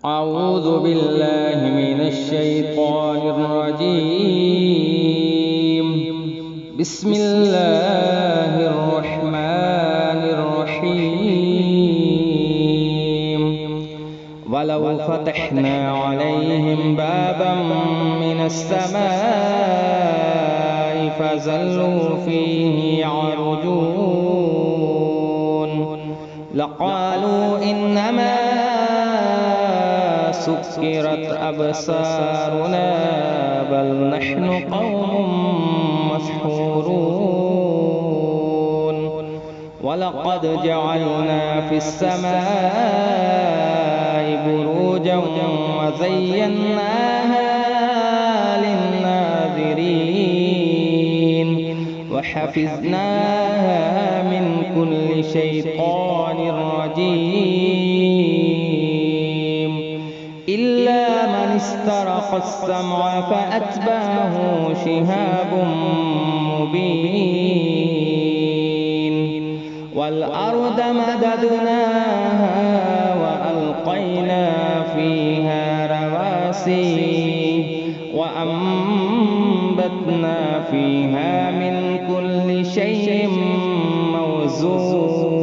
أعوذ بالله من الشيطان الرجيم. بسم الله الرحمن الرحيم. ولو فتحنا عليهم بابا من السماء فظلوا فيه يعرجون لقالوا إنما سكرت أبصارنا بل نحن قوم مسحورون ولقد جعلنا في السماء بروجا وزيناها للناظرين وحفظناها من كل شيطان رجيم إلا من استرق السمع فأتبعه شهاب مبين والأرض مددناها وألقينا فيها رواسي وأنبتنا فيها من كل شيء موزون